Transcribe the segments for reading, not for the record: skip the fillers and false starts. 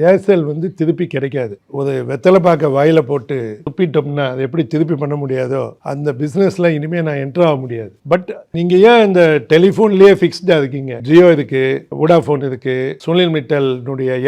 Aircel வந்து திருப்பி கிடைக்காது. ஒரு வெத்தலை பாக்க வாயில போட்டு துப்பிட்டோம்னா அது எப்படி திருப்பி பண்ண முடியாதோ அந்த பிசினஸ்ல இனிமே நான் என்டர் ஆக முடியாது. பட் நீங்க ஏன் இந்த டெலிபோன்லயே ஃபிக்ஸ்டா இருக்கீங்க? ஜியோ இருக்கு, வோடாஃபோன் இருக்கு, சுனில் மிட்டல்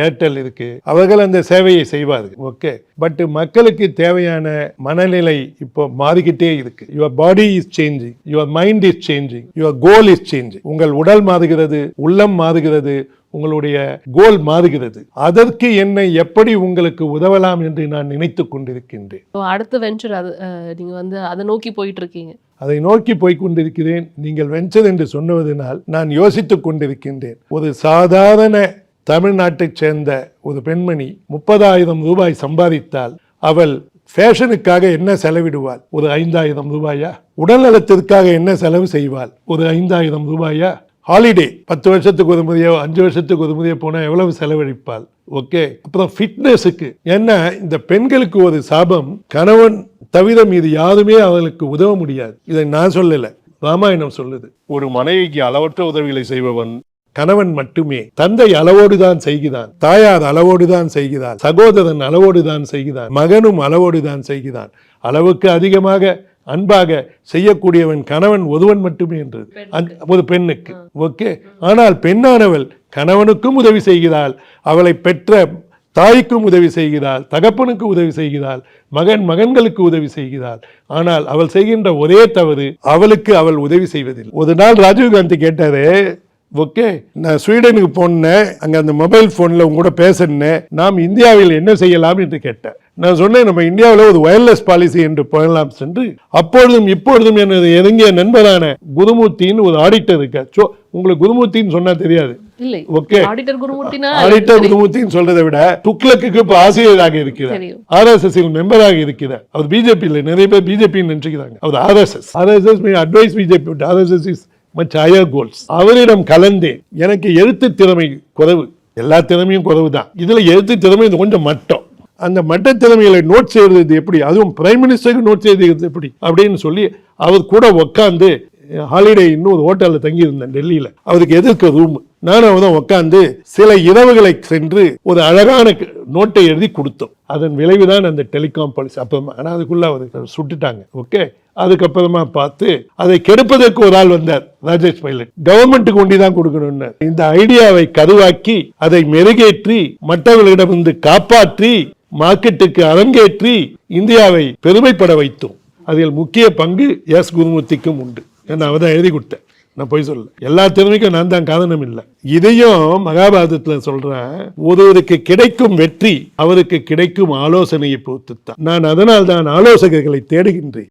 ஏர்டெல் இருக்கு, அவர்கள் அந்த சேவையை செய்வார்கள். ஓகே, பட் மக்களுக்கு தேவையான மனநிலை இப்போ மாறிக்கிட்டே இருக்கு. Your body is changing, your mind is changing, your goal is changing. உங்கள் உடல் மாறுகிறது, உள்ளம் மாறுகிறது, உங்களுடைய கோல் மாறுகிறது. அதற்கு என்னை எப்படி உங்களுக்கு உதவலாம் என்று நான் நினைத்துக் கொண்டிருக்கின்றேன். அடுத்த வெஞ்சர் அது நீங்க வந்து அதை நோக்கி போயிட்டு இருக்கீங்க. அதை நோக்கி போய்கொண்டிருக்கிறேன். நீங்கள் வெஞ்சர் என்று சொன்னதினால் நான் யோசித்துக் கொண்டிருக்கின்றேன். ஒரு சாதாரண தமிழ்நாட்டைச் சேர்ந்த ஒரு பெண்மணி 30,000 ரூபாய் சம்பாதித்தால் அவள் ஃபேஷனுக்காக என்ன செலவிடுவாள்? ஒரு 5,000 ரூபாயா? உடல் நலத்திற்காக என்ன செலவு செய்வாள்? ஒரு 5,000 ரூபாயா? ஹாலிடே 10 வருஷத்துக்கு ஒரு முறையோ 5 வருஷத்துக்கு ஒரு முறையோ போனால் எவ்வளவு செலவழிப்பாள்? ஓகே, அப்புறம் ஃபிட்னஸுக்கு என்ன? இந்த பெண்களுக்கு ஒரு சாபம், கணவன் தவிர மீது யாருமே அவர்களுக்கு உதவ முடியாது. இதை நான் சொல்லலை, ராமாயணம் சொல்லுது. ஒரு மனைவிக்கு அளவற்ற உதவிகளை செய்பவன் கணவன் மட்டுமே. தந்தை அளவோடுதான் செய்கிறான், தாயார் அளவோடுதான் செய்கிறார், சகோதரன் அளவோடுதான் செய்கிறான், மகனும் அளவோடுதான் செய்கிறான். அளவுக்கு அதிகமாக அன்பாக செய்யக்கூடியவன் கணவன் ஒருவன் மட்டுமே என்றது ஒரு பெண்ணுக்கு. ஓகே, ஆனால் பெண்ணானவள் கணவனுக்கும் உதவி செய்கிறாள், அவளை பெற்ற தாய்க்கும் உதவி செய்கிறாள், தகப்பனுக்கு உதவி செய்கிறாள், மகன்களுக்கு உதவி செய்கிறாள். ஆனால் அவள் செய்கின்ற ஒரே தவறு, அவளுக்கு அவள் உதவி செய்வதில்லை. ஒரு நாள் ராஜீவ்காந்தி கேட்டாரு, ஓகே, நான் ஸ்வீடனுக்கு போனேன், அங்கே அந்த மொபைல் ஃபோனில் உங்க கூட பேசினேன், நாம் இந்தியாவில் என்ன செய்யலாம் என்று கேட்டேன். நான் சொன்னேன், நம்ம இந்தியாவில் ஒரு வயர்லெஸ் பாலிசி என்று போகலாம் சென்று. அப்பொழுதும் இப்பொழுதும் எனது நெருங்கிய நண்பரான குருமூர்த்தின்னு ஒரு ஆடிட்டர் இருக்கார். உங்களுக்கு குருமூர்த்தின்னு சொன்னா தெரியாது. ஓகே, ஆடிட்டர் குருமூர்த்தின்னு சொல்றதை விட துக்ளக்கு இப்ப ஆசிரியராக இருக்கிறார், RSS மெம்பராக இருக்கிறார். அவர் பிஜேபி நிறைய பேர் பிஜேபி நினைச்சுக்கிறாங்க. அவர் RSS advise BJP, RSS is much higher goals. அவரிடம் கலந்தேன். எனக்கு எழுத்து திறமை குறைவு, எல்லா திறமையும் குறைவு தான். இதுல எழுத்து திறமை கொஞ்சம் மட்டம். அந்த மட்ட திறமைகளை நோட் செய்யறது எப்படி, அதுவும் பிரைம் மினிஸ்டருக்கு நோட் செய்யறது எப்படி அப்படின்னு சொல்லி அவர் கூட உட்காந்து ஹாலிடே இன்னும் ஒரு ஹோட்டலில் தங்கி இருந்தேன் டெல்லியில. அவருக்கு எதிர்க்க ரூம், நானும் அவதான் உட்காந்து சில இரவுகளை சென்று ஒரு அழகான நோட்டை எழுதி கொடுத்தோம். அதன் விளைவுதான் அந்த டெலிகாம் பாலிசி. அப்புறமா ஆனால் அதுக்குள்ள அவர் சுட்டுட்டாங்க. ஓகே, அதுக்கப்புறமா பார்த்து அதை கெடுப்பதற்கு ஒரு ஆள் வந்தார், ராஜேஷ் பைலட். கவர்மெண்ட்டுக்கு ஒண்டிதான் கொடுக்கணும்னு இந்த ஐடியாவை கருவாக்கி அதை மெருகேற்றி மற்றவர்களிடமிருந்து காப்பாற்றி மார்க்கெட்டுக்கு அரங்கேற்றி இந்தியாவை பெருமைப்பட வைத்தோம். அதில் முக்கிய பங்கு எஸ் குருமூர்த்திக்கும் உண்டு. நான் அவதான் எழுதி கொடுத்தேன், நான் போய் சொல்ல. எல்லா திறமைக்கும் நான் தான் காரணம் இல்லை. இதையும் மகாபாரதத்துல சொல்றேன், ஒருவருக்கு கிடைக்கும் வெற்றி அவருக்கு கிடைக்கும் ஆலோசனையை பொறுத்துத்தான். நான் அதனால் தான் ஆலோசகர்களை தேடுகின்றேன்.